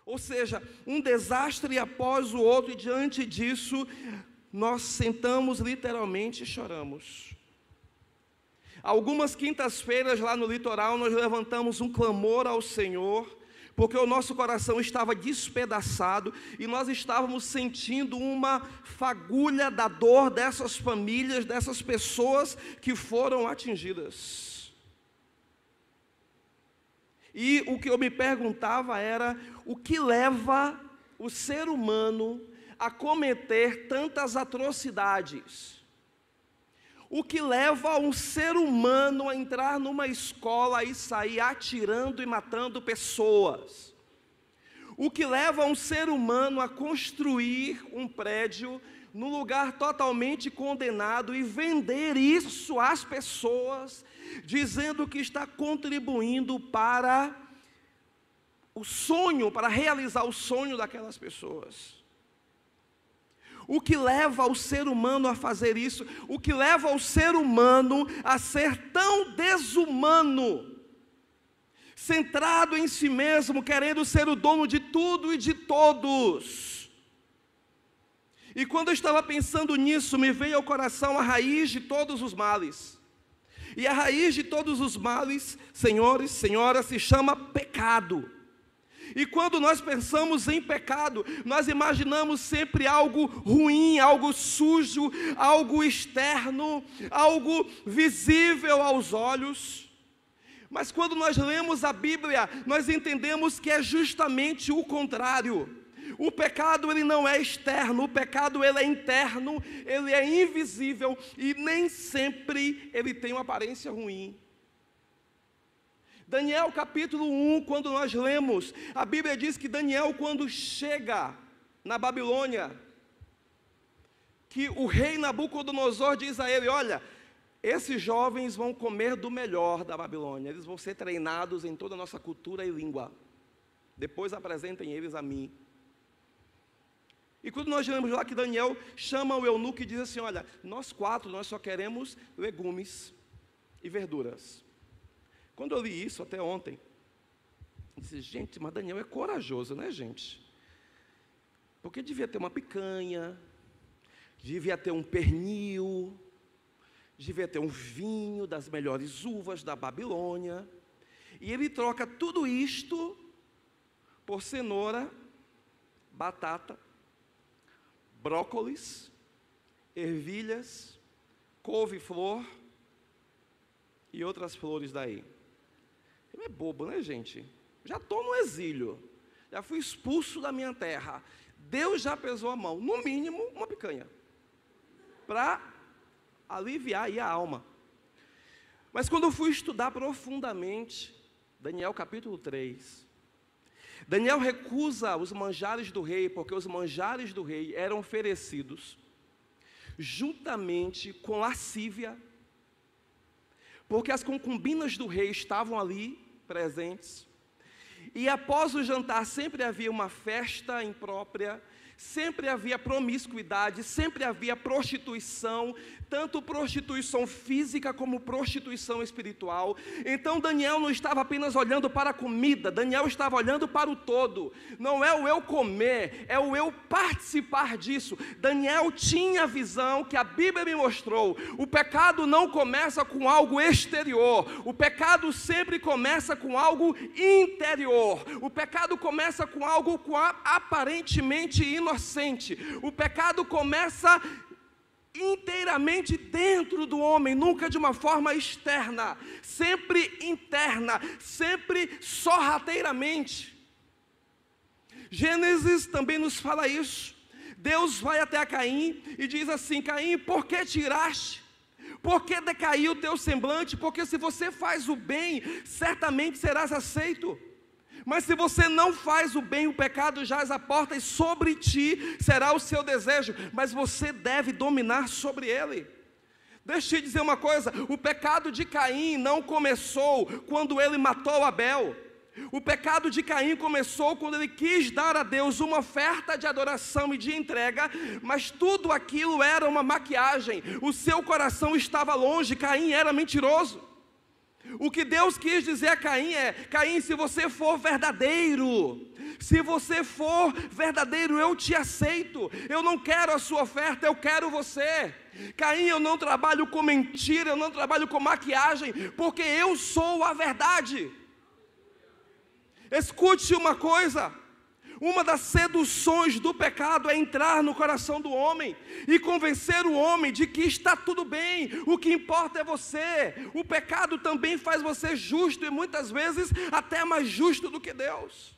Ou seja, um desastre após o outro, e diante disso, nós sentamos literalmente e choramos. Algumas quintas-feiras lá no litoral, nós levantamos um clamor ao Senhor, porque o nosso coração estava despedaçado, e nós estávamos sentindo uma fagulha da dor dessas famílias, dessas pessoas que foram atingidas. E o que eu me perguntava era, o que leva o ser humano a cometer tantas atrocidades? O que leva um ser humano a entrar numa escola e sair atirando e matando pessoas? O que leva um ser humano a construir um prédio num lugar totalmente condenado e vender isso às pessoas, dizendo que está contribuindo para o sonho, para realizar o sonho daquelas pessoas? O que leva o ser humano a fazer isso? O que leva o ser humano a ser tão desumano, centrado em si mesmo, querendo ser o dono de tudo e de todos? E quando eu estava pensando nisso, me veio ao coração a raiz de todos os males. E a raiz de todos os males, senhores, senhoras, se chama pecado. E quando nós pensamos em pecado, nós imaginamos sempre algo ruim, algo sujo, algo externo, algo visível aos olhos. Mas quando nós lemos a Bíblia, nós entendemos que é justamente o contrário. O pecado, ele não é externo, o pecado, ele é interno, ele é invisível, e nem sempre ele tem uma aparência ruim. Daniel capítulo 1, quando nós lemos, a Bíblia diz que Daniel, quando chega na Babilônia, que o rei Nabucodonosor diz a ele: olha, esses jovens vão comer do melhor da Babilônia, eles vão ser treinados em toda a nossa cultura e língua, depois apresentem eles a mim. E quando nós lemos lá que Daniel chama o eunuco e diz assim: olha, nós só queremos legumes e verduras. Quando eu li isso até ontem, eu disse: gente, mas Daniel é corajoso, né, gente? Porque devia ter uma picanha, devia ter um pernil, devia ter um vinho das melhores uvas da Babilônia. E ele troca tudo isto por cenoura, batata, brócolis, ervilhas, couve-flor e outras flores daí. Ele é bobo, né, gente? Já estou no exílio, já fui expulso da minha terra, Deus já pesou a mão, no mínimo uma picanha, para aliviar aí a alma. Mas quando eu fui estudar profundamente, Daniel capítulo 3, Daniel recusa os manjares do rei, porque os manjares do rei eram oferecidos juntamente com lascívia, porque as concubinas do rei estavam ali presentes, e após o jantar sempre havia uma festa imprópria, sempre havia promiscuidade, sempre havia prostituição, tanto prostituição física como prostituição espiritual. Então Daniel não estava apenas olhando para a comida, Daniel estava olhando para o todo. Não é o eu comer, é o eu participar disso. Daniel tinha a visão que a Bíblia me mostrou. O pecado não começa com algo exterior, o pecado sempre começa com algo interior. O pecado começa com algo aparentemente inocente. O pecado começa inteiramente dentro do homem, nunca de uma forma externa, sempre interna, sempre sorrateiramente. Gênesis também nos fala isso. Deus vai até Caim e diz assim: Caim, por que tiraste? Por que decaiu o teu semblante? Porque se você faz o bem, certamente serás aceito. Mas se você não faz o bem, o pecado jaz à porta, e sobre ti será o seu desejo, mas você deve dominar sobre ele. Deixa eu te dizer uma coisa: o pecado de Caim não começou quando ele matou Abel. O pecado de Caim começou quando ele quis dar a Deus uma oferta de adoração e de entrega, mas tudo aquilo era uma maquiagem. O seu coração estava longe, Caim era mentiroso. O que Deus quis dizer a Caim é: Caim, se você for verdadeiro, eu te aceito. Eu não quero a sua oferta, eu quero você. Caim, eu não trabalho com mentira, eu não trabalho com maquiagem, porque eu sou a verdade. Escute uma coisa: uma das seduções do pecado é entrar no coração do homem e convencer o homem de que está tudo bem, o que importa é você. O pecado também faz você justo, e muitas vezes até mais justo do que Deus.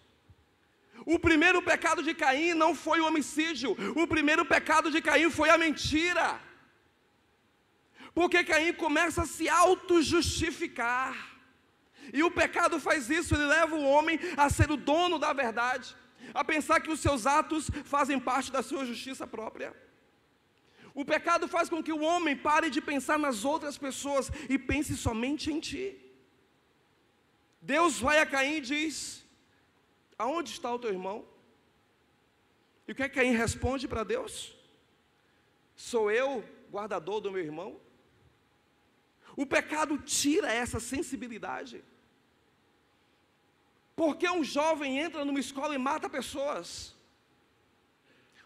O primeiro pecado de Caim não foi o homicídio, o primeiro pecado de Caim foi a mentira. Porque Caim começa a se auto-justificar. E o pecado faz isso, ele leva o homem a ser o dono da verdade, a pensar que os seus atos fazem parte da sua justiça própria. O pecado faz com que o homem pare de pensar nas outras pessoas e pense somente em ti. Deus vai a Caim e diz: aonde está o teu irmão? E o que é que Caim responde para Deus? Sou eu guardador do meu irmão? O pecado tira essa sensibilidade. Porque um jovem entra numa escola e mata pessoas.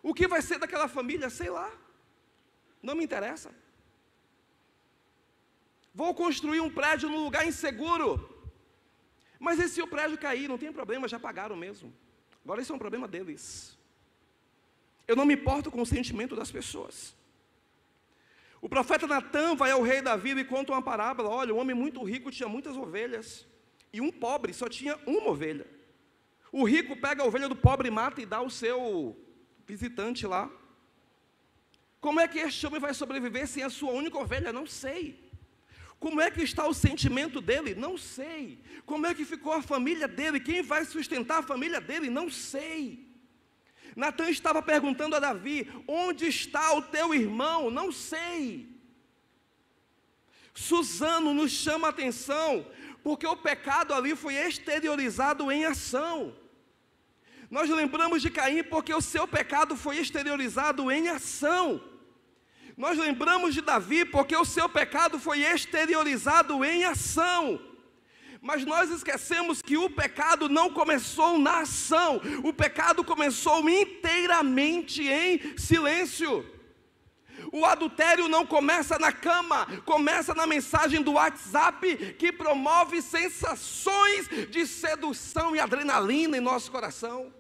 O que vai ser daquela família? Sei lá. Não me interessa. Vou construir um prédio num lugar inseguro. Mas e se o prédio cair? Não tem problema, já pagaram mesmo. Agora isso é um problema deles. Eu não me importo com o sentimento das pessoas. O profeta Natã vai ao rei Davi e conta uma parábola. Olha, um homem muito rico tinha muitas ovelhas, e um pobre só tinha uma ovelha. O rico pega a ovelha do pobre e mata e dá ao seu visitante lá. Como é que este homem vai sobreviver sem a sua única ovelha? Não sei. Como é que está o sentimento dele? Não sei. Como é que ficou a família dele? Quem vai sustentar a família dele? Não sei. Natã estava perguntando a Davi: onde está o teu irmão? Não sei. Susano nos chama a atenção, porque o pecado ali foi exteriorizado em ação. Nós lembramos de Caim porque o seu pecado foi exteriorizado em ação. Nós lembramos de Davi porque o seu pecado foi exteriorizado em ação. Mas nós esquecemos que o pecado não começou na ação. O pecado começou inteiramente em silêncio. O adultério não começa na cama, começa na mensagem do WhatsApp, que promove sensações de sedução e adrenalina em nosso coração.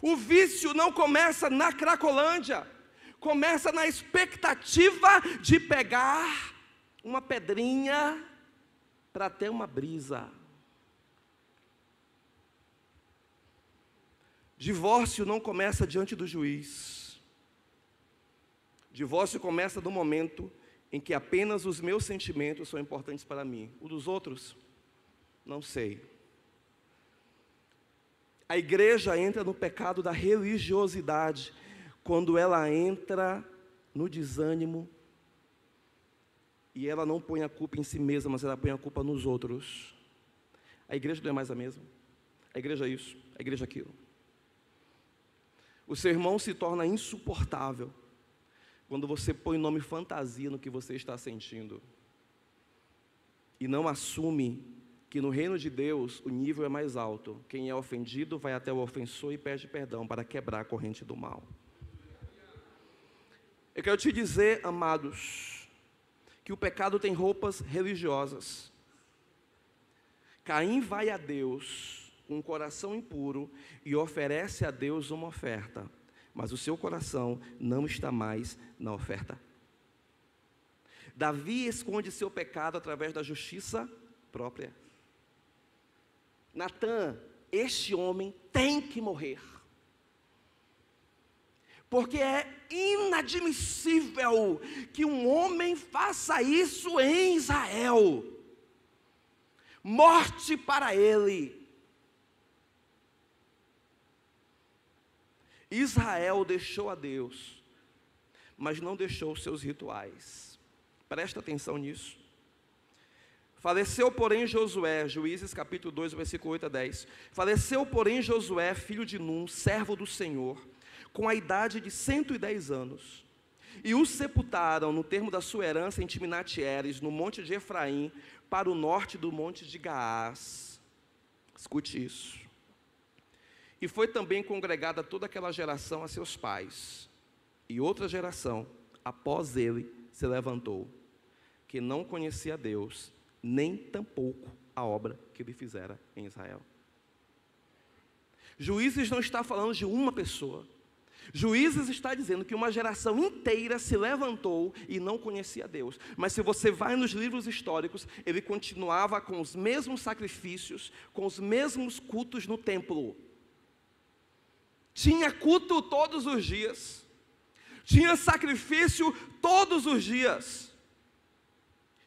O vício não começa na Cracolândia, começa na expectativa de pegar uma pedrinha para ter uma brisa. Divórcio não começa diante do juiz. Divórcio começa no momento em que apenas os meus sentimentos são importantes para mim. O dos outros, não sei. A igreja entra no pecado da religiosidade quando ela entra no desânimo e ela não põe a culpa em si mesma, mas ela põe a culpa nos outros. A igreja não é mais a mesma. A igreja é isso, a igreja é aquilo. O seu irmão se torna insuportável quando você põe nome fantasia no que você está sentindo e não assume que no reino de Deus o nível é mais alto. Quem é ofendido vai até o ofensor e pede perdão para quebrar a corrente do mal. Eu quero te dizer, amados, que o pecado tem roupas religiosas. Caim vai a Deus com um coração impuro e oferece a Deus uma oferta, mas o seu coração não está mais na oferta. Davi esconde seu pecado através da justiça própria. Natã, este homem tem que morrer, porque é inadmissível que um homem faça isso em Israel. Morte para ele. Israel deixou a Deus, mas não deixou os seus rituais. Presta atenção nisso. Faleceu, porém, Josué, Juízes capítulo 2, versículo 8 a 10. Faleceu, porém, Josué, filho de Num, servo do Senhor, com a idade de 110 anos. E o sepultaram no termo da sua herança em Timnat-Heres, no monte de Efraim, para o norte do monte de Gaás. Escute isso. E foi também congregada toda aquela geração a seus pais. E outra geração, após ele, se levantou, que não conhecia Deus, nem tampouco a obra que ele fizera em Israel. Juízes não está falando de uma pessoa. Juízes está dizendo que uma geração inteira se levantou e não conhecia Deus. Mas se você vai nos livros históricos, ele continuava com os mesmos sacrifícios, com os mesmos cultos no templo. Tinha culto todos os dias. Tinha sacrifício todos os dias.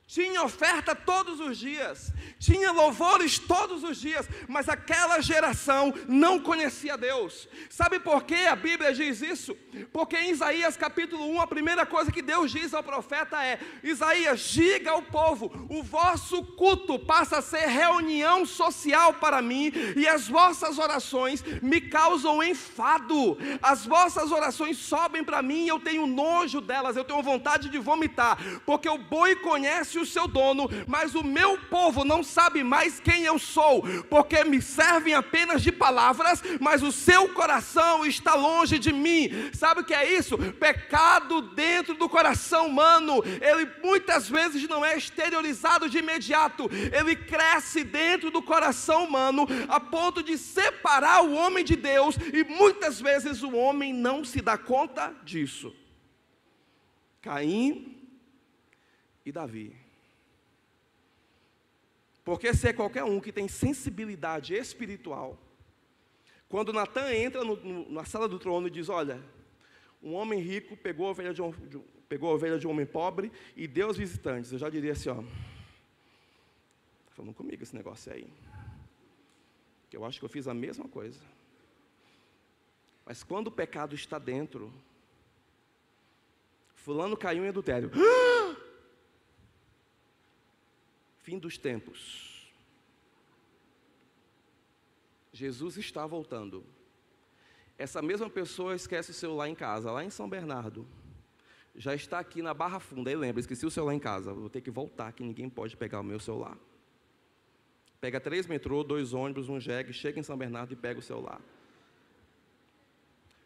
Tinha oferta todos os dias, tinha louvores todos os dias, mas aquela geração não conhecia Deus. Sabe por que a Bíblia diz isso? Porque em Isaías capítulo 1, a primeira coisa que Deus diz ao profeta é: Isaías, diga ao povo, o vosso culto passa a ser reunião social para mim, e as vossas orações me causam enfado. As vossas orações sobem para mim e eu tenho nojo delas, eu tenho vontade de vomitar, porque o boi conhece o seu dono, mas o meu povo não sabe mais quem eu sou, porque me servem apenas de palavras, mas o seu coração está longe de mim. Sabe o que é isso? Pecado dentro do coração humano, ele muitas vezes não é exteriorizado de imediato, ele cresce dentro do coração humano, a ponto de separar o homem de Deus, e muitas vezes o homem não se dá conta disso. Caim e Davi. Porque se é qualquer um que tem sensibilidade espiritual, quando Natã entra na sala do trono e diz: olha, um homem rico pegou a ovelha de um homem pobre e deu aos visitantes, eu já diria assim, ó, tá falando comigo esse negócio aí, que eu acho que eu fiz a mesma coisa. Mas quando o pecado está dentro, fulano caiu em adultério, fim dos tempos. Jesus está voltando. Essa mesma pessoa esquece o celular em casa, lá em São Bernardo. Já está aqui na Barra Funda, aí lembra, esqueci o celular em casa, vou ter que voltar, que ninguém pode pegar o meu celular. Pega 3 metrô, 2 ônibus, um jegue, chega em São Bernardo e pega o celular.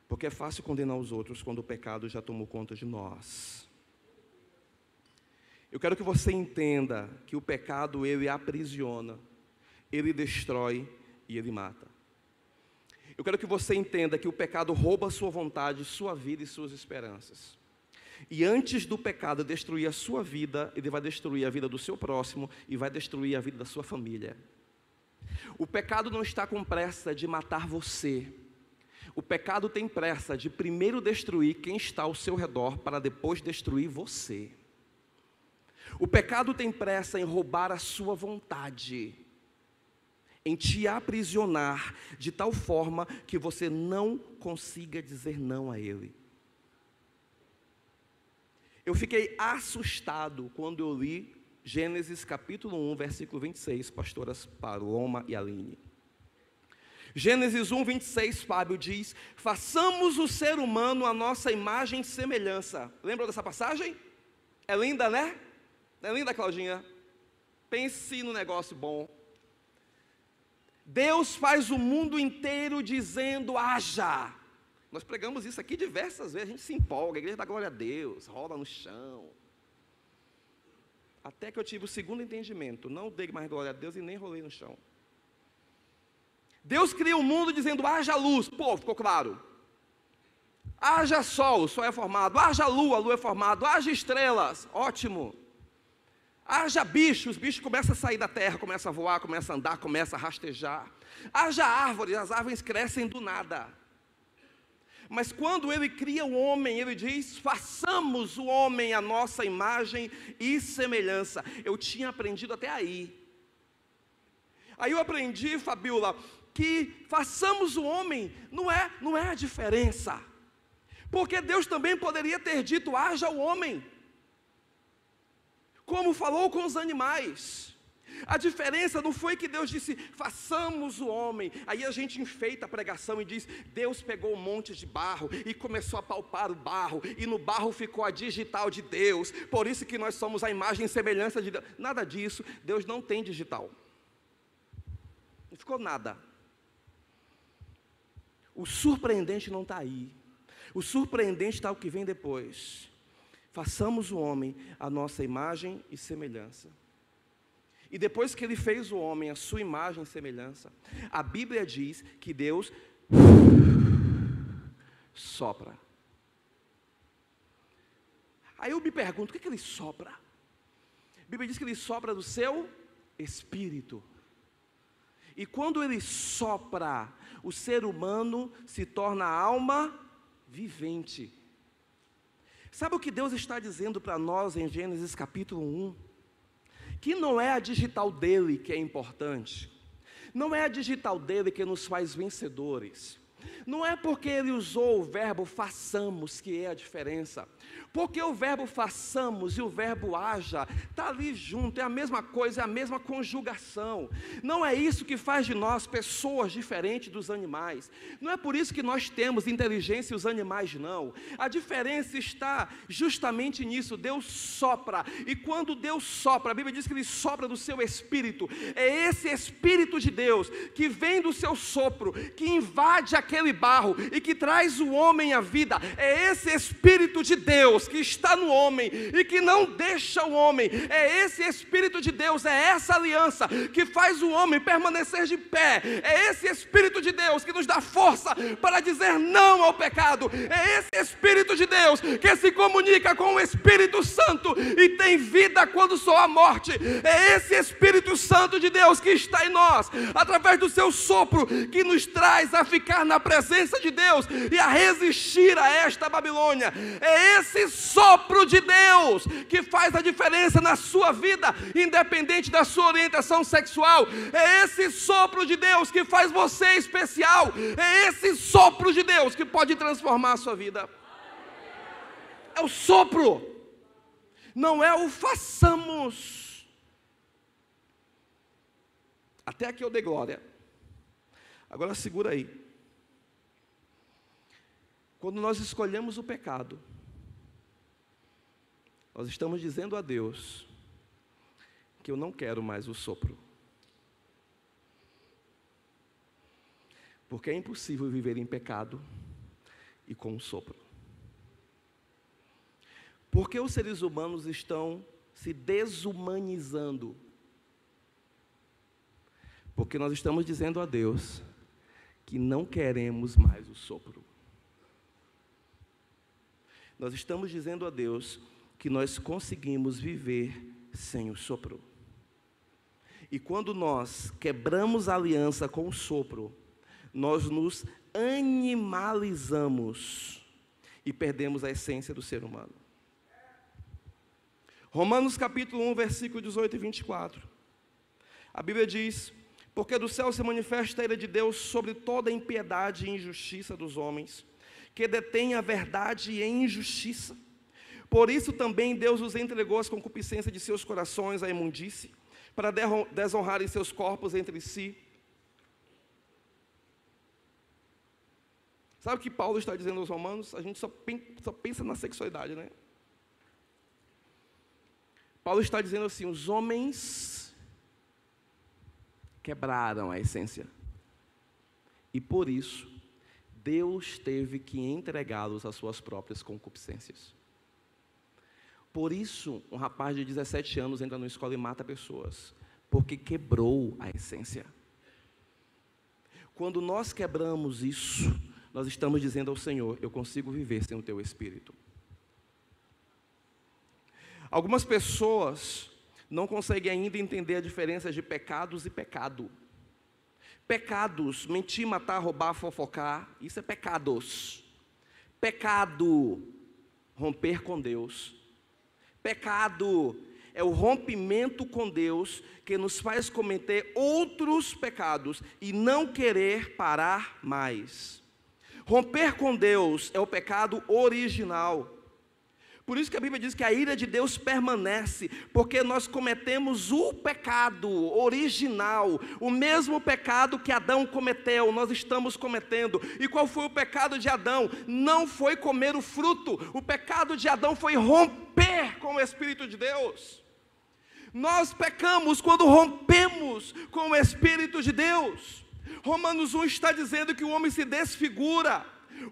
Porque é fácil condenar os outros quando o pecado já tomou conta de nós. Eu quero que você entenda que o pecado, ele aprisiona, ele destrói e ele mata. Eu quero que você entenda que o pecado rouba a sua vontade, sua vida e suas esperanças. E antes do pecado destruir a sua vida, ele vai destruir a vida do seu próximo e vai destruir a vida da sua família. O pecado não está com pressa de matar você. O pecado tem pressa de primeiro destruir quem está ao seu redor para depois destruir você. O pecado tem pressa em roubar a sua vontade, em te aprisionar de tal forma que você não consiga dizer não a ele. Eu fiquei assustado quando eu li Gênesis capítulo 1, versículo 26, pastoras Paloma e Aline. Gênesis 1, 26, Fábio diz: façamos o ser humano a nossa imagem e semelhança. Lembra dessa passagem? É linda, né? Não é linda, Claudinha? Pense no negócio bom. Deus faz o mundo inteiro dizendo: haja. Nós pregamos isso aqui diversas vezes, a gente se empolga, a igreja dá glória a Deus, rola no chão. Até que eu tive o segundo entendimento, não dei mais glória a Deus e nem rolei no chão. Deus cria o mundo dizendo: haja luz. Pô, ficou claro. Haja sol, o sol é formado. Haja lua, a lua é formado. Haja estrelas, ótimo. Haja bichos, os bichos começam a sair da terra, começam a voar, começam a andar, começam a rastejar. Haja árvores, as árvores crescem do nada. Mas quando ele cria o homem, ele diz: façamos o homem à nossa imagem e semelhança. Eu tinha aprendido até aí. Aí eu aprendi, Fabiola, que façamos o homem não é a diferença. Porque Deus também poderia ter dito: haja o homem. Como falou com os animais. A diferença não foi que Deus disse, façamos o homem. Aí a gente enfeita a pregação e diz, Deus pegou um monte de barro e começou a palpar o barro, e no barro ficou a digital de Deus, por isso que nós somos a imagem e semelhança de Deus. Nada disso, Deus não tem digital. Não ficou nada. O surpreendente não está aí. O surpreendente está o que vem depois. Façamos o homem a nossa imagem e semelhança. E depois que ele fez o homem a sua imagem e semelhança, a Bíblia diz que Deus sopra. Aí eu me pergunto, o que ele sopra? A Bíblia diz que ele sopra do seu espírito. E quando ele sopra, o ser humano se torna alma vivente. Sabe o que Deus está dizendo para nós em Gênesis capítulo 1? Que não é a digital dele que é importante, não é a digital dele que nos faz vencedores, não é porque ele usou o verbo façamos que é a diferença, porque o verbo façamos e o verbo haja, está ali junto, é a mesma coisa, é a mesma conjugação. Não é isso que faz de nós pessoas diferentes dos animais, não é por isso que nós temos inteligência e os animais não. A diferença está justamente nisso. Deus sopra, e quando Deus sopra, a Bíblia diz que Ele sopra do seu espírito, é esse espírito de Deus, que vem do seu sopro, que invade aquele barro, e que traz o homem à vida. É esse espírito de Deus que está no homem e que não deixa o homem. É esse Espírito de Deus, é essa aliança que faz o homem permanecer de pé. É esse Espírito de Deus que nos dá força para dizer não ao pecado. É esse Espírito de Deus que se comunica com o Espírito Santo e tem vida quando soa a morte. É esse Espírito Santo de Deus que está em nós, através do seu sopro, que nos traz a ficar na presença de Deus e a resistir a esta Babilônia. É esse sopro de Deus que faz a diferença na sua vida, independente da sua orientação sexual. É esse sopro de Deus que faz você especial. É esse sopro de Deus que pode transformar a sua vida. É o sopro, não é o façamos. Até aqui eu dei glória. Agora segura aí. Quando nós escolhemos o pecado, nós estamos dizendo a Deus que eu não quero mais o sopro. Porque é impossível viver em pecado e com o sopro. Porque os seres humanos estão se desumanizando. Porque nós estamos dizendo a Deus que não queremos mais o sopro. Nós estamos dizendo a Deus que nós conseguimos viver sem o sopro. E quando nós quebramos a aliança com o sopro, nós nos animalizamos e perdemos a essência do ser humano. Romanos capítulo 1, versículo 18 e 24. A Bíblia diz: porque do céu se manifesta a ira de Deus sobre toda a impiedade e injustiça dos homens, que detêm a verdade e a injustiça. Por isso também Deus os entregou às concupiscências de seus corações, à imundície, para desonrarem seus corpos entre si. Sabe o que Paulo está dizendo aos romanos? A gente só pensa na sexualidade, né? Paulo está dizendo assim: os homens quebraram a essência. E por isso, Deus teve que entregá-los às suas próprias concupiscências. Por isso, um rapaz de 17 anos entra na escola e mata pessoas, porque quebrou a essência. Quando nós quebramos isso, nós estamos dizendo ao Senhor: eu consigo viver sem o teu Espírito. Algumas pessoas não conseguem ainda entender a diferença de pecados e pecado. Pecados, mentir, matar, roubar, fofocar, isso é pecados. Pecado, romper com Deus. Pecado é o rompimento com Deus que nos faz cometer outros pecados e não querer parar mais. Romper com Deus é o pecado original. Por isso que a Bíblia diz que a ira de Deus permanece, porque nós cometemos o pecado original, o mesmo pecado que Adão cometeu, nós estamos cometendo. E qual foi o pecado de Adão? Não foi comer o fruto, o pecado de Adão foi romper com o Espírito de Deus. Nós pecamos quando rompemos com o Espírito de Deus. Romanos 1 está dizendo que o homem se desfigura,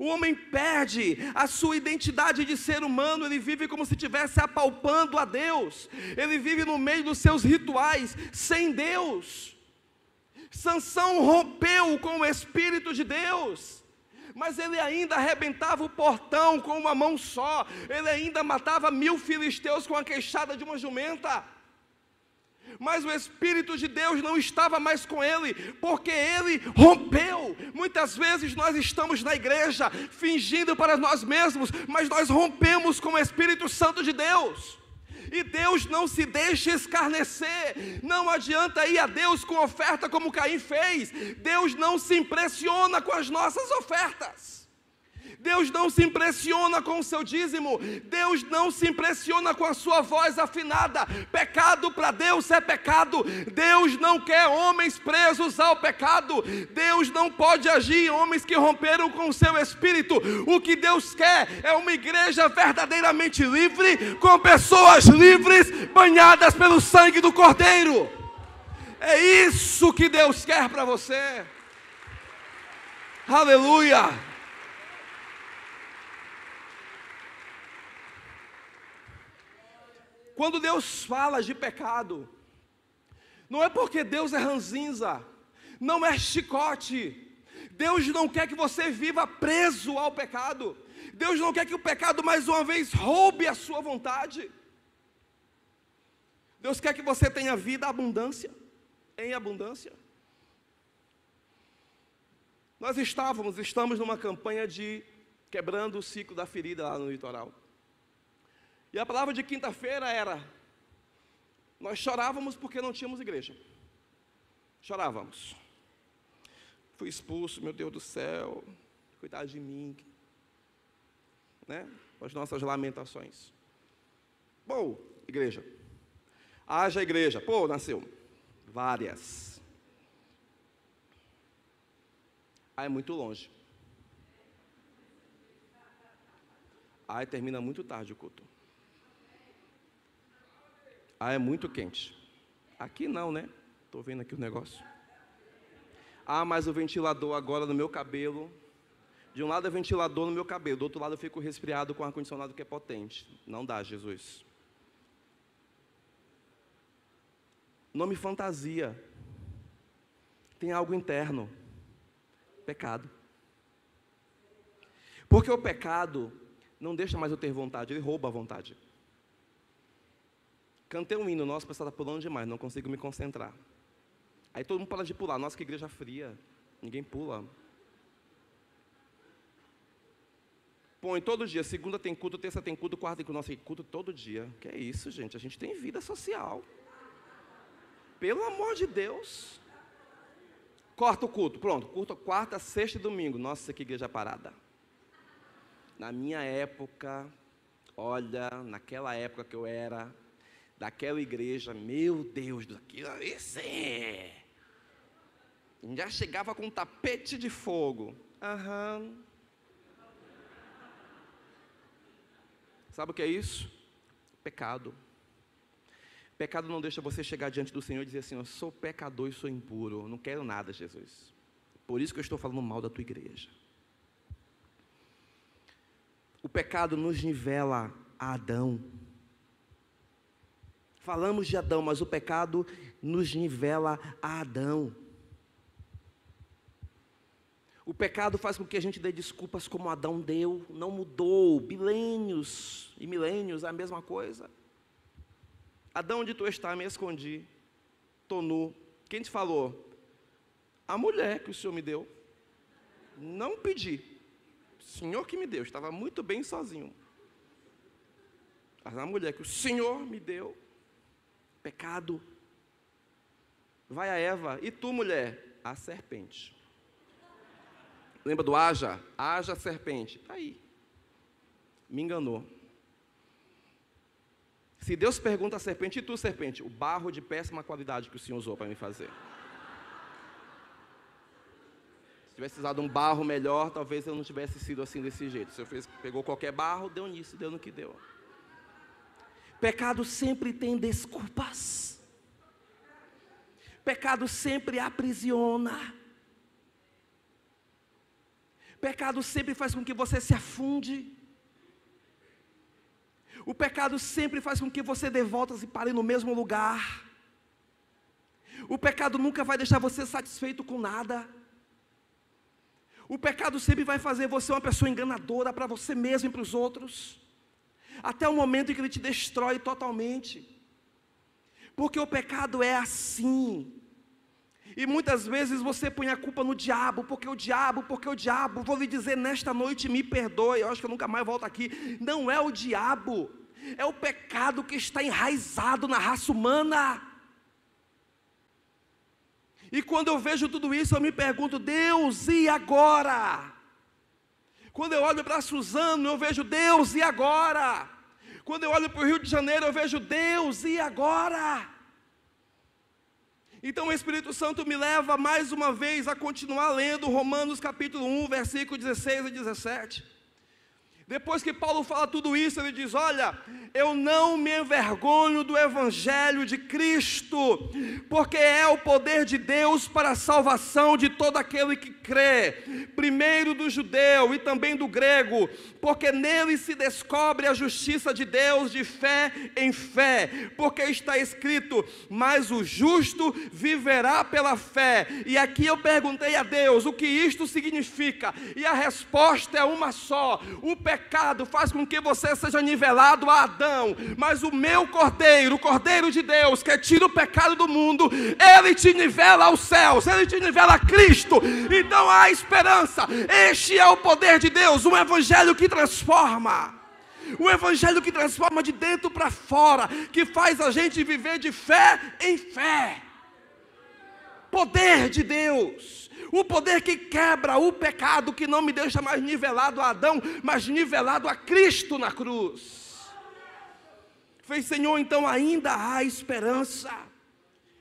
o homem perde a sua identidade de ser humano, ele vive como se estivesse apalpando a Deus, ele vive no meio dos seus rituais, sem Deus. Sansão rompeu com o Espírito de Deus, mas ele ainda arrebentava o portão com uma mão só, ele ainda matava 1000 filisteus com a queixada de uma jumenta. Mas o Espírito de Deus não estava mais com ele, porque ele rompeu. Muitas vezes nós estamos na igreja, fingindo para nós mesmos, mas nós rompemos com o Espírito Santo de Deus. E Deus não se deixa escarnecer. Não adianta ir a Deus com oferta como Caim fez. Deus não se impressiona com as nossas ofertas. Deus não se impressiona com o seu dízimo, Deus não se impressiona com a sua voz afinada. Pecado para Deus é pecado. Deus não quer homens presos ao pecado. Deus não pode agir em homens que romperam com o seu espírito. O que Deus quer é uma igreja verdadeiramente livre, com pessoas livres, banhadas pelo sangue do Cordeiro. É isso que Deus quer para você. Aleluia. Quando Deus fala de pecado, não é porque Deus é ranzinza, não é chicote. Deus não quer que você viva preso ao pecado. Deus não quer que o pecado mais uma vez roube a sua vontade. Deus quer que você tenha vida em abundância. Nós estamos numa campanha de quebrando o ciclo da ferida lá no litoral. E a palavra de quinta-feira era: nós chorávamos porque não tínhamos igreja. Chorávamos. Fui expulso, meu Deus do céu, cuidado de mim, né? As nossas lamentações. Pô, igreja. Haja igreja. Pô, nasceu várias. É muito longe. Termina muito tarde o culto. É muito quente. Aqui não, né? Estou vendo aqui o negócio. Mas o ventilador agora no meu cabelo. De um lado é ventilador no meu cabelo, do outro lado eu fico resfriado com ar-condicionado que é potente. Não dá, Jesus. Nome fantasia. Tem algo interno. Pecado. Porque o pecado não deixa mais eu ter vontade, ele rouba a vontade. Cantei um hino, nossa, o pessoal está pulando demais, não consigo me concentrar. Aí todo mundo para de pular, nossa, que igreja fria, ninguém pula. Põe todo dia, segunda tem culto, terça tem culto, quarta tem culto, nossa, tem culto todo dia. Que é isso, gente, a gente tem vida social. Pelo amor de Deus. Corta o culto, pronto, culto quarta, sexta e domingo, nossa, que igreja parada. Na minha época, olha, naquela época que eu era daquela igreja, meu Deus, daquilo ali sim. Já chegava com um tapete de fogo. Sabe o que é isso? Pecado. Pecado não deixa você chegar diante do Senhor e dizer assim: eu sou pecador e sou impuro, não quero nada, Jesus. Por isso que eu estou falando mal da tua igreja. O pecado nos nivela a Adão. Falamos de Adão, mas o pecado nos nivela a Adão. O pecado faz com que a gente dê desculpas como Adão deu, não mudou, milênios e milênios, é a mesma coisa. Adão, onde tu está? Me escondi, estou nu. Quem te falou? A mulher que o Senhor me deu. Não pedi, o Senhor que me deu, estava muito bem sozinho. Mas a mulher que o Senhor me deu, pecado. Vai a Eva, e tu, mulher? A serpente. Lembra do haja? Haja serpente. Está aí. Me enganou. Se Deus pergunta à serpente, e tu, serpente, o barro de péssima qualidade que o Senhor usou para me fazer. Se tivesse usado um barro melhor, talvez eu não tivesse sido assim desse jeito. Se eu pegou qualquer barro, deu nisso, deu no que deu. Pecado sempre tem desculpas. Pecado sempre aprisiona. Pecado sempre faz com que você se afunde. O pecado sempre faz com que você dê voltas e pare no mesmo lugar. O pecado nunca vai deixar você satisfeito com nada. O pecado sempre vai fazer você uma pessoa enganadora para você mesmo e para os outros. Até o momento em que ele te destrói totalmente. Porque o pecado é assim. E muitas vezes você põe a culpa no diabo, porque o diabo, vou lhe dizer nesta noite, me perdoe, eu acho que eu nunca mais volto aqui. Não é o diabo, é o pecado que está enraizado na raça humana. E quando eu vejo tudo isso, eu me pergunto, Deus, e agora? Quando eu olho para Suzano, eu vejo Deus, e agora? Quando eu olho para o Rio de Janeiro, eu vejo Deus, e agora? Então o Espírito Santo me leva mais uma vez a continuar lendo Romanos capítulo 1, versículo 16 e 17. Depois que Paulo fala tudo isso, ele diz, olha, eu não me envergonho do Evangelho de Cristo, porque é o poder de Deus para a salvação de todo aquele que crê, primeiro do judeu e também do grego, porque nele se descobre a justiça de Deus de fé em fé, porque está escrito, mas o justo viverá pela fé. E aqui eu perguntei a Deus, o que isto significa? E a resposta é uma só, o pecado faz com que você seja nivelado a Adão, mas o meu cordeiro, o cordeiro de Deus, que tira o pecado do mundo, ele te nivela aos céus, ele te nivela a Cristo. Então há esperança. Este é o poder de Deus, um evangelho que transforma, um evangelho que transforma de dentro para fora, que faz a gente viver de fé em fé. Poder de Deus, o poder que quebra o pecado, que não me deixa mais nivelado a Adão, mas nivelado a Cristo na cruz. Fez, Senhor, então ainda há esperança.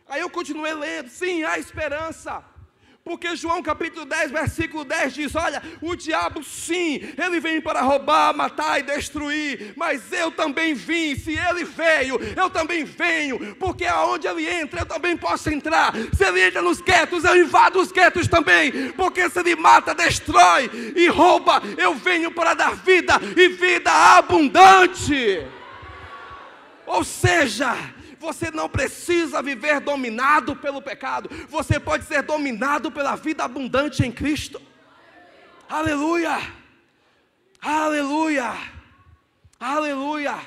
Aí eu continuei lendo, sim, há esperança. Porque João capítulo 10, versículo 10 diz, olha, o diabo sim, ele vem para roubar, matar e destruir, mas eu também vim, se ele veio, eu também venho, porque aonde ele entra, eu também posso entrar. Se ele entra nos guetos, eu invado os guetos também, porque se ele mata, destrói e rouba, eu venho para dar vida e vida abundante. Ou seja, você não precisa viver dominado pelo pecado, você pode ser dominado pela vida abundante em Cristo. Aleluia, aleluia, aleluia.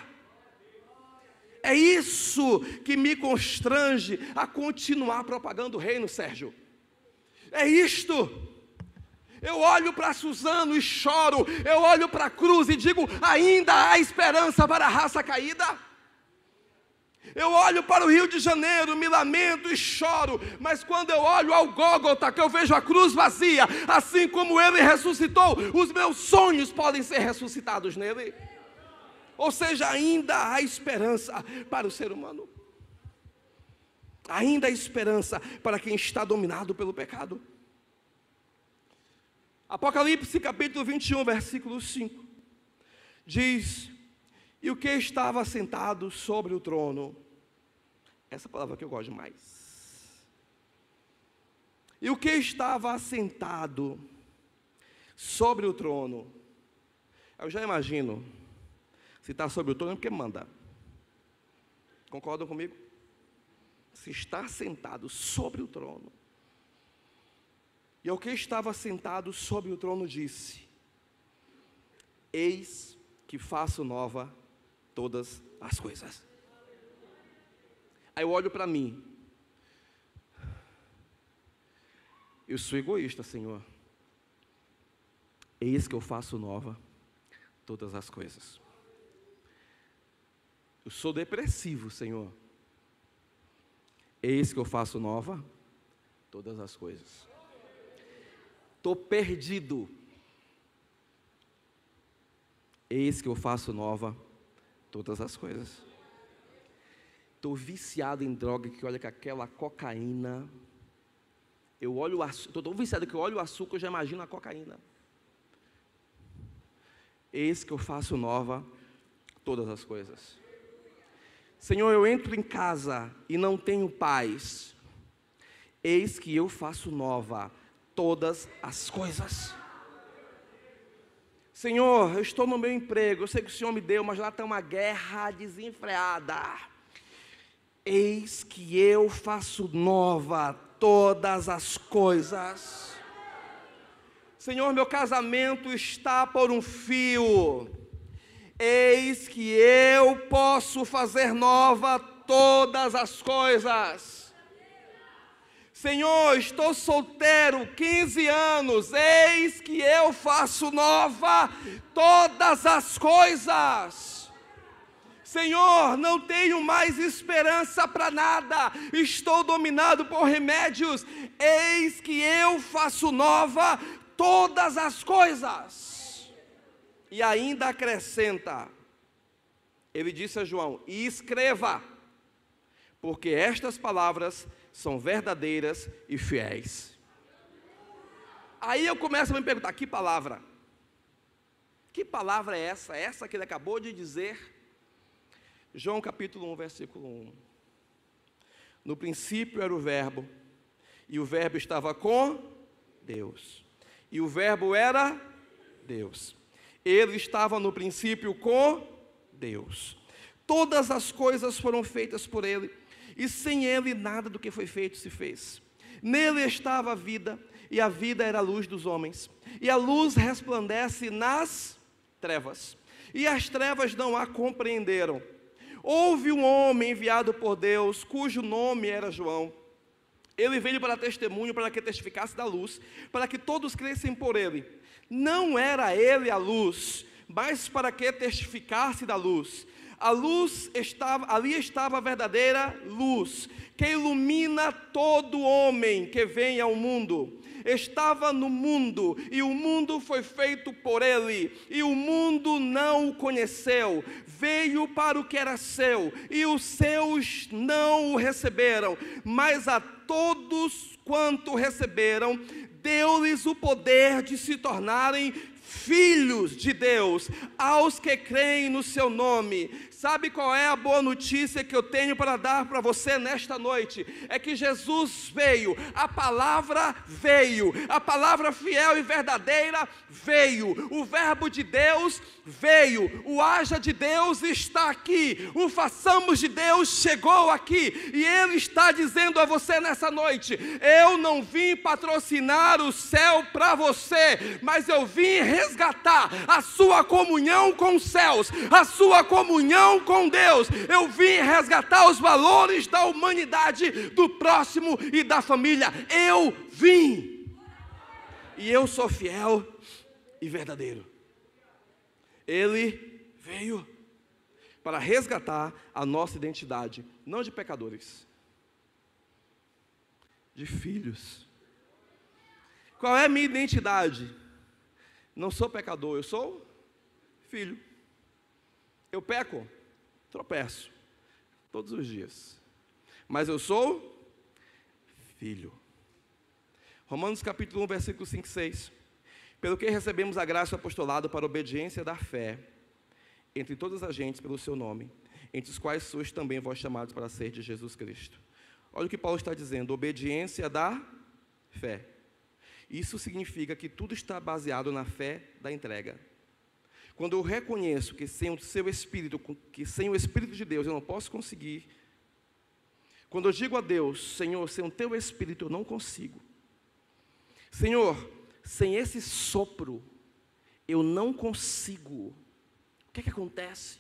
É isso que me constrange a continuar propagando o reino, Sérgio. É isto. Eu olho para Suzano e choro, eu olho para a cruz e digo, ainda há esperança para a raça caída. Eu olho para o Rio de Janeiro, me lamento e choro, mas quando eu olho ao Gólgota, que eu vejo a cruz vazia, assim como ele ressuscitou, os meus sonhos podem ser ressuscitados nele. Ou seja, ainda há esperança para o ser humano. Ainda há esperança para quem está dominado pelo pecado. Apocalipse capítulo 21, versículo 5, diz, e o que estava sentado sobre o trono, essa palavra que eu gosto mais, e o que estava assentado sobre o trono, eu já imagino, se está sobre o trono é porque manda, concordam comigo? Se está sentado sobre o trono, e o que estava sentado sobre o trono disse, eis que faço nova todas as coisas. Aí eu olho para mim, eu sou egoísta, Senhor, eis que eu faço nova todas as coisas. Eu sou depressivo, Senhor, eis que eu faço nova todas as coisas. Estou perdido, eis que eu faço nova todas as coisas. Estou viciado em droga, que olha que aquela cocaína, estou tão viciado que eu olho o açúcar, eu já imagino a cocaína. Eis que eu faço nova todas as coisas. Senhor, eu entro em casa e não tenho paz. Eis que eu faço nova todas as coisas. Senhor, eu estou no meu emprego, eu sei que o Senhor me deu, mas lá está uma guerra desenfreada. Eis que eu faço nova todas as coisas. Senhor, meu casamento está por um fio. Eis que eu posso fazer nova todas as coisas. Senhor, estou solteiro, 15 anos, eis que eu faço nova todas as coisas. Senhor, não tenho mais esperança para nada, estou dominado por remédios, eis que eu faço nova todas as coisas. E ainda acrescenta, ele disse a João, e escreva, porque estas palavras são verdadeiras e fiéis. Aí eu começo a me perguntar, que palavra? Que palavra é essa? Essa que ele acabou de dizer? João capítulo 1, versículo 1. No princípio era o verbo, e o verbo estava com Deus, e o verbo era Deus. Ele estava no princípio com Deus. Todas as coisas foram feitas por ele, e sem ele nada do que foi feito se fez. Nele estava a vida, e a vida era a luz dos homens. E a luz resplandece nas trevas, e as trevas não a compreenderam. Houve um homem enviado por Deus, cujo nome era João. Ele veio para testemunho, para que testificasse da luz, para que todos crescem por ele. Não era ele a luz, mas para que testificasse da luz. A luz estava, ali estava a verdadeira luz, que ilumina todo homem que vem ao mundo. Estava no mundo, e o mundo foi feito por ele, e o mundo não o conheceu. Veio para o que era seu, e os seus não o receberam, mas a todos quanto receberam, deu-lhes o poder de se tornarem filhos de Deus, aos que creem no seu nome. Sabe qual é a boa notícia que eu tenho para dar para você nesta noite? É que Jesus veio, a palavra fiel e verdadeira veio, o verbo de Deus veio, o haja de Deus está aqui, o façamos de Deus chegou aqui, e Ele está dizendo a você nessa noite, eu não vim patrocinar o céu para você, mas eu vim resgatar a sua comunhão com os céus, a sua comunhão com Deus. Eu vim resgatar os valores da humanidade, do próximo e da família. Eu vim. E eu sou fiel e verdadeiro. Ele veio para resgatar a nossa identidade, não de pecadores, de filhos. Qual é a minha identidade? Não sou pecador, eu sou filho. Eu peco, tropeço, todos os dias, mas eu sou filho. Romanos capítulo 1, versículo 5 e 6. Pelo que recebemos a graça do apostolado para a obediência da fé, entre todas as gentes pelo seu nome, entre os quais sois também vós chamados para ser de Jesus Cristo. Olha o que Paulo está dizendo, obediência da fé. Isso significa que tudo está baseado na fé da entrega. Quando eu reconheço que sem o seu Espírito, que sem o Espírito de Deus eu não posso conseguir. Quando eu digo a Deus, Senhor, sem o teu Espírito eu não consigo. Senhor, sem esse sopro eu não consigo. O que é que acontece?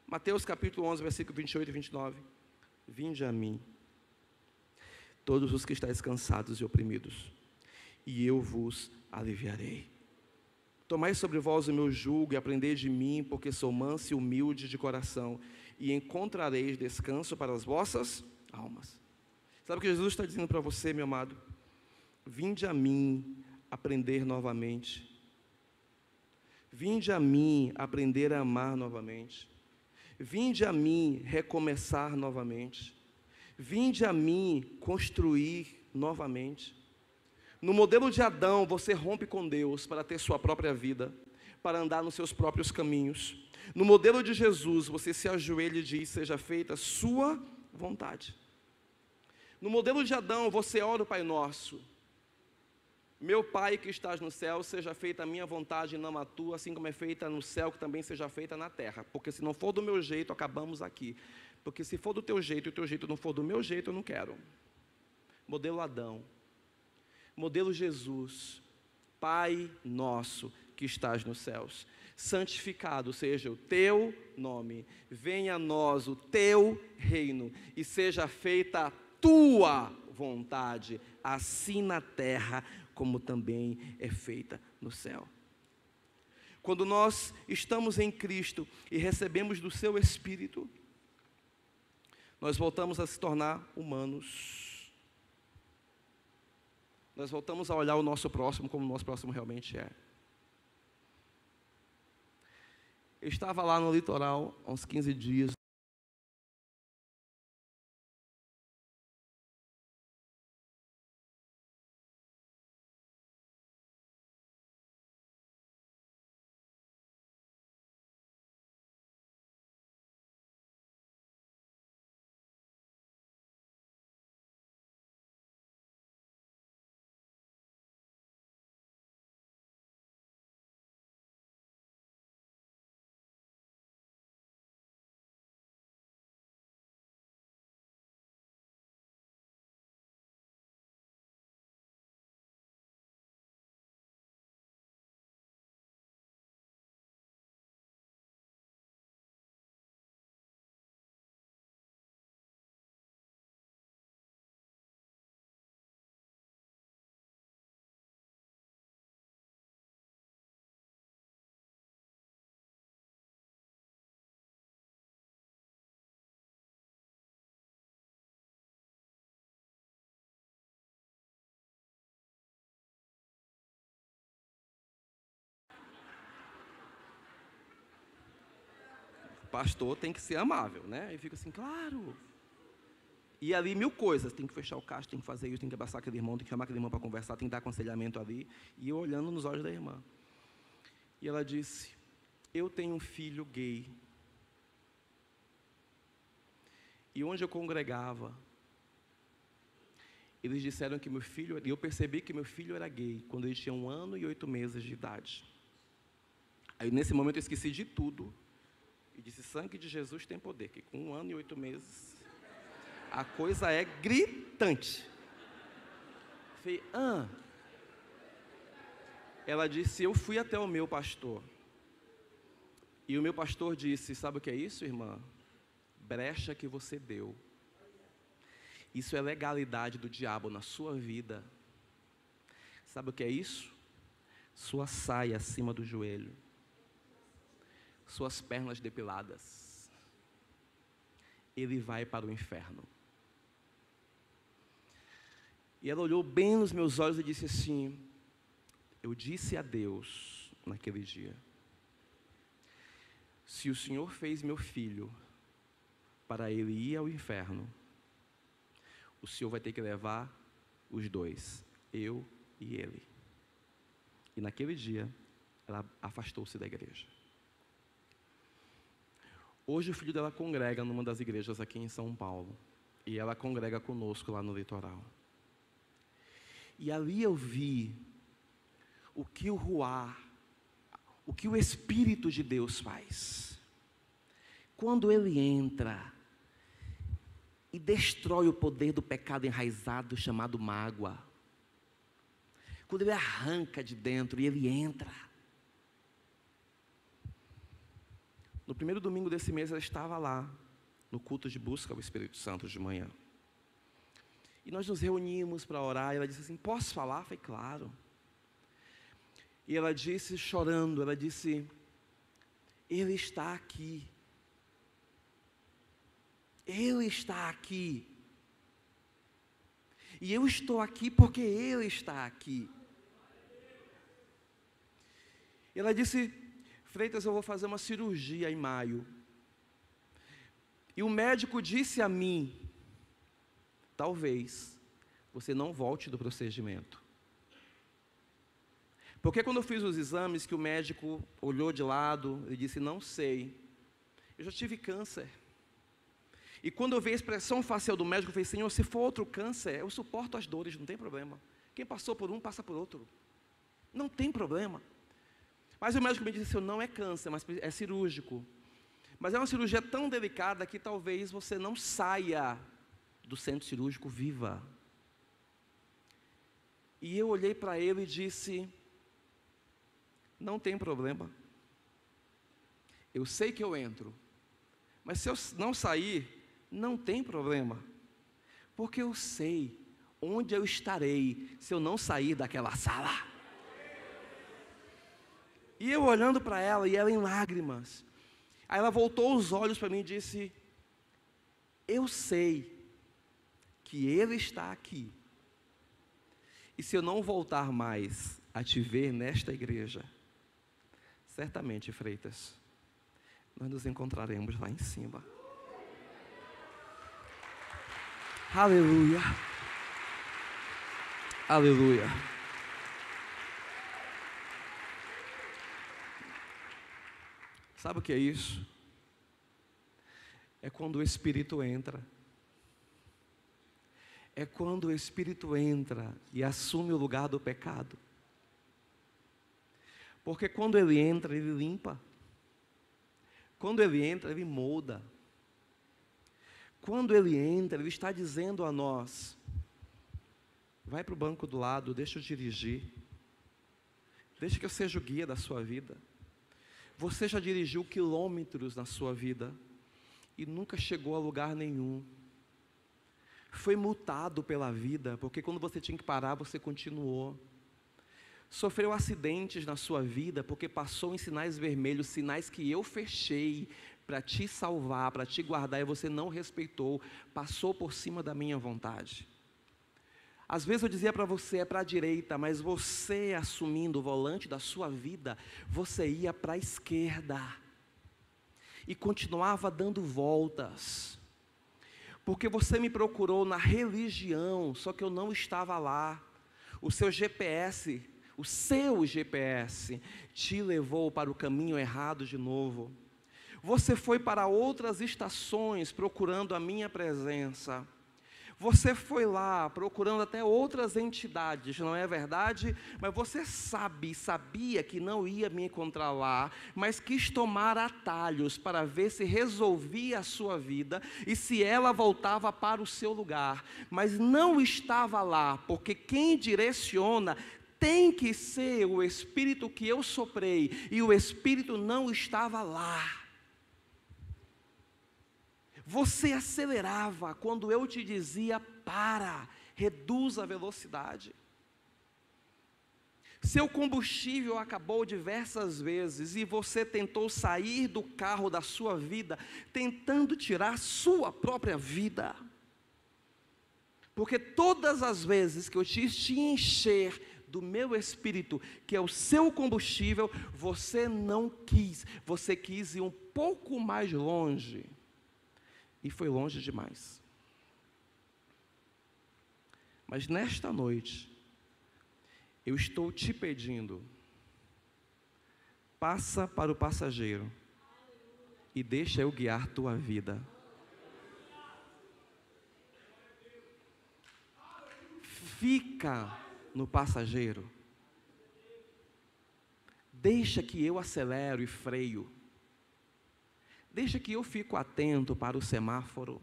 Mateus capítulo 11, versículo 28 e 29. Vinde a mim, todos os que estáis cansados e oprimidos, e eu vos aliviarei. Tomai sobre vós o meu jugo e aprendei de mim, porque sou manso e humilde de coração, e encontrareis descanso para as vossas almas. Sabe o que Jesus está dizendo para você, meu amado? Vinde a mim aprender novamente. Vinde a mim aprender a amar novamente. Vinde a mim recomeçar novamente. Vinde a mim construir novamente. No modelo de Adão, você rompe com Deus para ter sua própria vida, para andar nos seus próprios caminhos. No modelo de Jesus, você se ajoelha e diz: seja feita a sua vontade. No modelo de Adão, você ora o Pai Nosso: meu Pai que estás no céu, seja feita a minha vontade e não a tua, assim como é feita no céu, que também seja feita na terra. Porque se não for do meu jeito, acabamos aqui. Porque se for do teu jeito e o teu jeito não for do meu jeito, eu não quero. Modelo Adão. Modelo Jesus: Pai nosso que estás nos céus, santificado seja o teu nome, venha a nós o teu reino, e seja feita a tua vontade, assim na terra, como também é feita no céu. Quando nós estamos em Cristo e recebemos do seu Espírito, nós voltamos a se tornar humanos. Nós voltamos a olhar o nosso próximo como o nosso próximo realmente é. Eu estava lá no litoral há uns 15 dias. Pastor tem que ser amável, né? E fica assim, claro. E ali 1000 coisas, tem que fechar o caixa, tem que fazer isso, tem que abraçar aquele irmão, tem que chamar aquele irmão para conversar, tem que dar aconselhamento ali. E eu olhando nos olhos da irmã. E ela disse: eu tenho um filho gay. E onde eu congregava, eles disseram que meu filho, e eu percebi que meu filho era gay, quando ele tinha 1 ano e 8 meses de idade. Aí nesse momento eu esqueci de tudo, e disse: sangue de Jesus tem poder, que com 1 ano e 8 meses, a coisa é gritante. Falei: Ela disse: eu fui até o meu pastor, e o meu pastor disse: sabe o que é isso, irmã? Brecha que você deu. Isso é legalidade do diabo na sua vida. Sabe o que é isso? Sua saia acima do joelho, suas pernas depiladas. Ele vai para o inferno. E ela olhou bem nos meus olhos e disse assim: eu disse a Deus naquele dia: se o Senhor fez meu filho para ele ir ao inferno, o Senhor vai ter que levar os dois, eu e ele. E naquele dia, ela afastou-se da igreja. Hoje o filho dela congrega numa das igrejas aqui em São Paulo. E ela congrega conosco lá no litoral. E ali eu vi o que o Ruá, o que o Espírito de Deus faz. Quando ele entra e destrói o poder do pecado enraizado chamado mágoa. Quando ele arranca de dentro e ele entra. No primeiro domingo desse mês ela estava lá, no culto de busca ao Espírito Santo de manhã. E nós nos reunimos para orar, e ela disse assim: posso falar? Eu falei: claro. E ela disse, chorando, ela disse: ele está aqui. Ele está aqui. E eu estou aqui porque Ele está aqui. Ela disse: Freitas, eu vou fazer uma cirurgia em maio. E o médico disse a mim: talvez você não volte do procedimento. Porque quando eu fiz os exames, que o médico olhou de lado e disse: não sei, eu já tive câncer. E quando eu vi a expressão facial do médico, eu falei: Senhor, se for outro câncer, eu suporto as dores, não tem problema. Quem passou por um, passa por outro. Não tem problema. Mas o médico me disse: não é câncer, mas é cirúrgico. Mas é uma cirurgia tão delicada que talvez você não saia do centro cirúrgico viva. E eu olhei para ele e disse: não tem problema. Eu sei que eu entro, mas se eu não sair, não tem problema, porque eu sei onde eu estarei se eu não sair daquela sala. E eu olhando para ela, e ela em lágrimas. Aí ela voltou os olhos para mim e disse: eu sei que Ele está aqui, e se eu não voltar mais a te ver nesta igreja, certamente, Freitas, nós nos encontraremos lá em cima. Aleluia. Aleluia. Sabe o que é isso? É quando o Espírito entra. É quando o Espírito entra e assume o lugar do pecado. Porque quando ele entra, ele limpa. Quando ele entra, ele molda. Quando ele entra, ele está dizendo a nós: vai para o banco do lado, deixa eu dirigir. Deixa que eu seja o guia da sua vida. Você já dirigiu quilômetros na sua vida e nunca chegou a lugar nenhum. Foi multado pela vida, porque quando você tinha que parar, você continuou. Sofreu acidentes na sua vida, porque passou em sinais vermelhos, sinais que eu fechei para te salvar, para te guardar, e você não respeitou, passou por cima da minha vontade. Às vezes eu dizia para você: é para a direita, mas você assumindo o volante da sua vida, você ia para a esquerda, e continuava dando voltas, porque você me procurou na religião, só que eu não estava lá. O seu GPS te levou para o caminho errado de novo. Você foi para outras estações procurando a minha presença. Você foi lá procurando até outras entidades, não é verdade? Mas você sabia que não ia me encontrar lá, mas quis tomar atalhos para ver se resolvia a sua vida e se ela voltava para o seu lugar. Mas não estava lá, porque quem direciona tem que ser o Espírito que eu soprei, e o Espírito não estava lá. Você acelerava quando eu te dizia: para, reduz a velocidade. Seu combustível acabou diversas vezes e você tentou sair do carro da sua vida, tentando tirar sua própria vida. Porque todas as vezes que eu te encher do meu Espírito, que é o seu combustível, você não quis, você quis ir um pouco mais longe. E foi longe demais. Mas nesta noite, eu estou te pedindo: passa para o passageiro e deixa eu guiar tua vida. Fica no passageiro. Deixa que eu acelero e freio. Deixa que eu fico atento para o semáforo.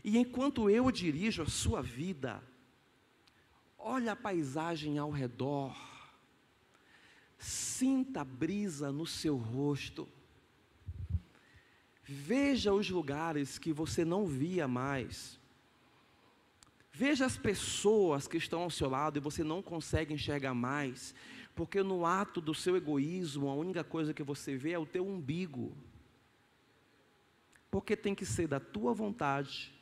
E enquanto eu dirijo a sua vida, olha a paisagem ao redor. Sinta a brisa no seu rosto. Veja os lugares que você não via mais. Veja as pessoas que estão ao seu lado e você não consegue enxergar mais, porque no ato do seu egoísmo, a única coisa que você vê é o teu umbigo. Porque tem que ser da tua vontade,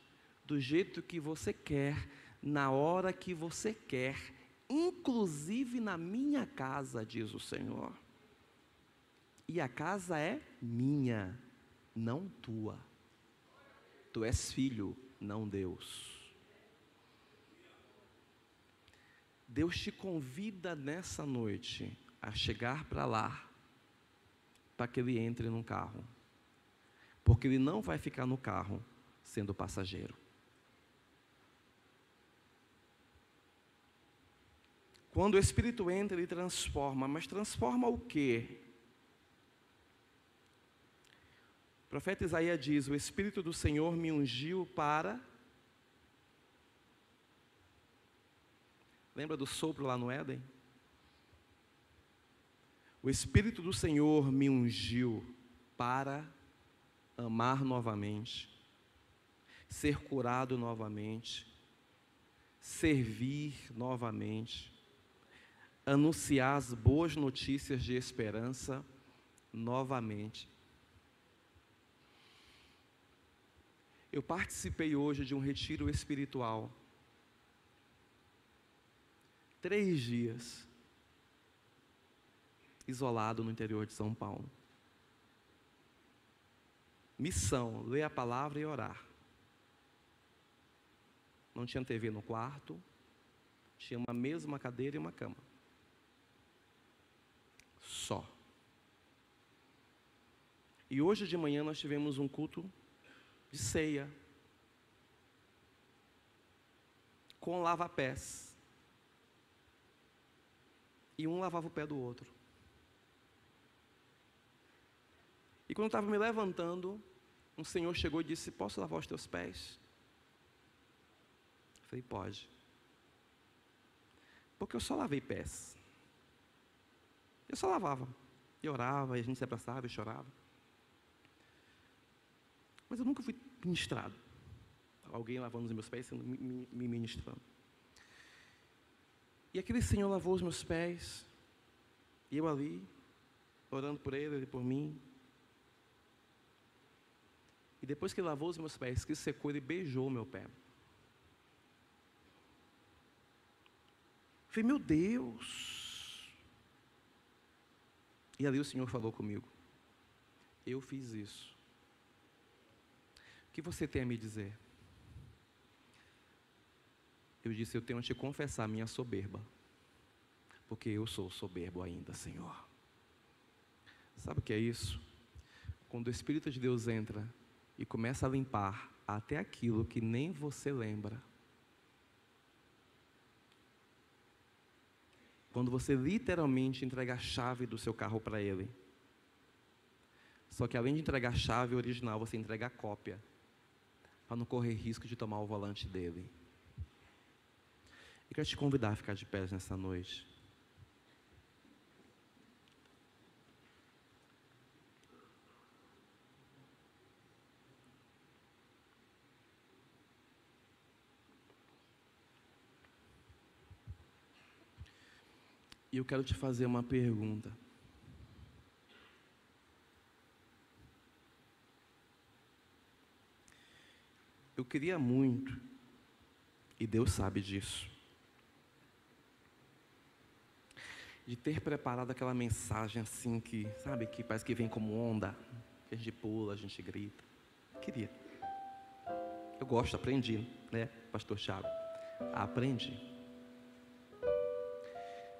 do jeito que você quer, na hora que você quer, inclusive na minha casa, diz o Senhor. E a casa é minha, não tua. Tu és filho, não Deus. Deus te convida nessa noite a chegar para lá, para que Ele entre num carro, porque Ele não vai ficar no carro sendo passageiro. Quando o Espírito entra, Ele transforma, mas transforma o quê? O profeta Isaías diz: o Espírito do Senhor me ungiu para... Lembra do sopro lá no Éden? O Espírito do Senhor me ungiu para amar novamente, ser curado novamente, servir novamente, anunciar as boas notícias de esperança novamente. Eu participei hoje de um retiro espiritual. 3 dias, isolado no interior de São Paulo. Missão, ler a palavra e orar. Não tinha TV no quarto, tinha uma mesa, uma cadeira e uma cama. Só. E hoje de manhã nós tivemos um culto de ceia, com lava-pés. E um lavava o pé do outro. E quando eu estava me levantando, um senhor chegou e disse: posso lavar os teus pés? Eu falei: pode. Porque eu só lavei pés. Eu só lavava. E orava, e a gente se abraçava e chorava. Mas eu nunca fui ministrado. Alguém lavando os meus pés, sendo me ministrando. E aquele senhor lavou os meus pés, e eu ali, orando por ele por mim. E depois que ele lavou os meus pés, que secou, ele beijou o meu pé. Eu falei: meu Deus! E ali o Senhor falou comigo: eu fiz isso. O que você tem a me dizer? Eu disse: eu tenho a te confessar a minha soberba, porque eu sou soberbo ainda, Senhor. Sabe o que é isso? Quando o Espírito de Deus entra e começa a limpar até aquilo que nem você lembra. Quando você literalmente entrega a chave do seu carro para Ele. Só que além de entregar a chave original, você entrega a cópia, para não correr risco de tomar o volante dele. Eu quero te convidar a ficar de pé nessa noite. E eu quero te fazer uma pergunta. Eu queria muito, e Deus sabe disso, de ter preparado aquela mensagem assim que, sabe, que parece que vem como onda, que a gente pula, a gente grita. Queria. Eu gosto, aprendi, né, pastor Thiago? Aprendi.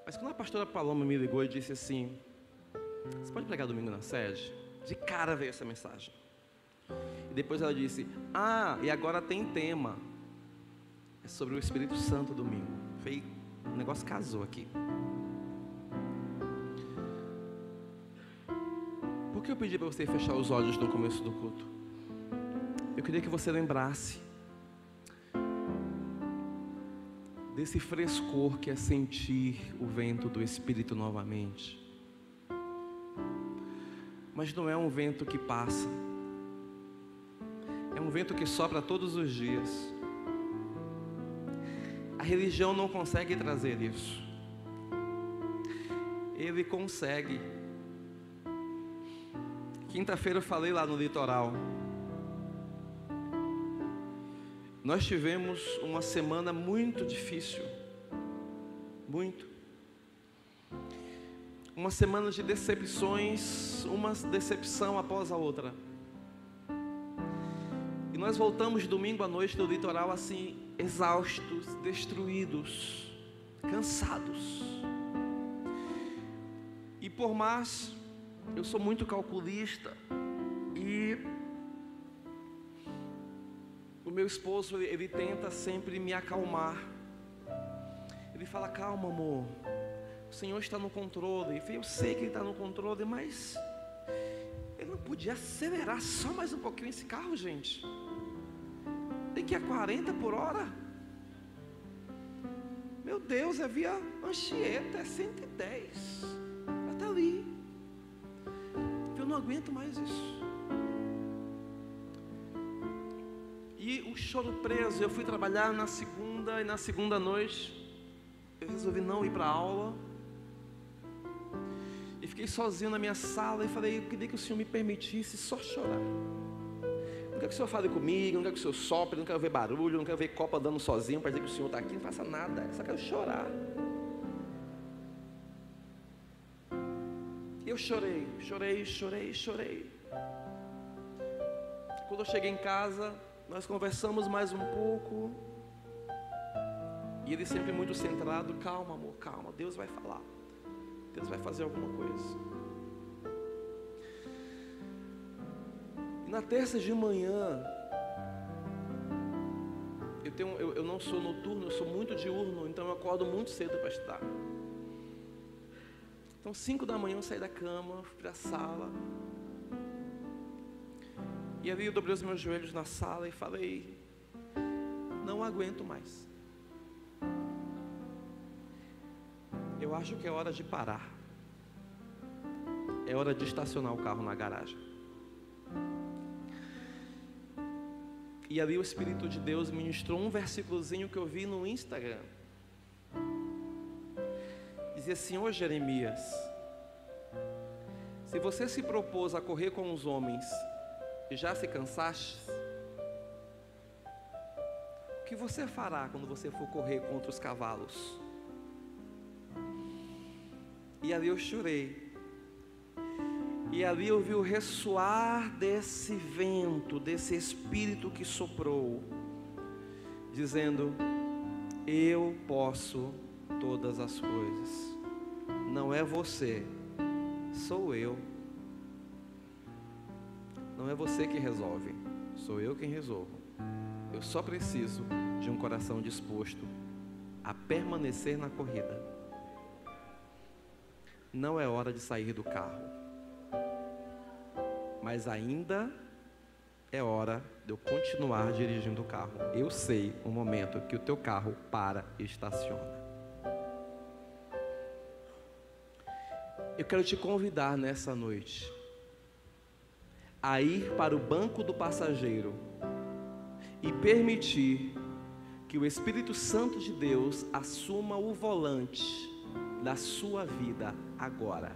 Mas quando a pastora Paloma me ligou e disse assim: você pode pregar domingo na sede? De cara veio essa mensagem. E depois ela disse: e agora tem tema. É sobre o Espírito Santo domingo. Falei: o negócio casou aqui. Por que eu pedi para você fechar os olhos no começo do culto? Eu queria que você lembrasse desse frescor que é sentir o vento do Espírito novamente. Mas não é um vento que passa. É um vento que sopra todos os dias. A religião não consegue trazer isso. Ele consegue. Quinta-feira eu falei lá no litoral. Nós tivemos uma semana muito difícil. Muito. Uma semana de decepções, uma decepção após a outra. E E nós voltamos domingo à noite do litoral assim, exaustos, destruídos, cansados. E por mais, eu sou muito calculista, e o meu esposo, ele tenta sempre me acalmar. Ele fala: calma, amor, o Senhor está no controle. Eu sei que Ele está no controle, mas Ele não podia acelerar só mais um pouquinho esse carro, gente. Tem que ir a 40 por hora. Meu Deus, é via Anchieta, é 110. Ela está ali. Eu não aguento mais isso. E o choro preso. Eu fui trabalhar na segunda, e na segunda noite eu resolvi não ir para a aula. E fiquei sozinho na minha sala e falei: eu queria que o Senhor me permitisse só chorar. Não quero que o Senhor fale comigo, não quero que o Senhor sopre, não quero ver barulho, não quero ver copo andando sozinho para dizer que o Senhor está aqui, não faça nada, eu só quero chorar. E eu chorei. Quando eu cheguei em casa, nós conversamos mais um pouco. E ele sempre muito centrado: calma, amor, calma, Deus vai falar, Deus vai fazer alguma coisa. E na terça de manhã, eu não sou noturno, eu sou muito diurno, então eu acordo muito cedo para estudar. Então 5 da manhã eu saí da cama, fui para a sala. E ali eu dobrei os meus joelhos na sala e falei: não aguento mais. Eu acho que é hora de parar. É hora de estacionar o carro na garagem. E ali o Espírito de Deus ministrou um versículozinho que eu vi no Instagram. Dizia assim: ô Jeremias, se você se propôs a correr com os homens e já se cansaste, o que você fará quando você for correr contra os cavalos? E ali eu chorei. E ali eu vi o ressoar desse vento, desse Espírito que soprou, dizendo: eu posso todas as coisas. Não é você, sou eu. Não é você que resolve, sou eu quem resolvo. Eu só preciso de um coração disposto a permanecer na corrida. Não é hora de sair do carro, mas ainda é hora de eu continuar dirigindo o carro. Eu sei o momento que o teu carro para e estaciona. Eu quero te convidar nessa noite a ir para o banco do passageiro e permitir que o Espírito Santo de Deus assuma o volante da sua vida agora.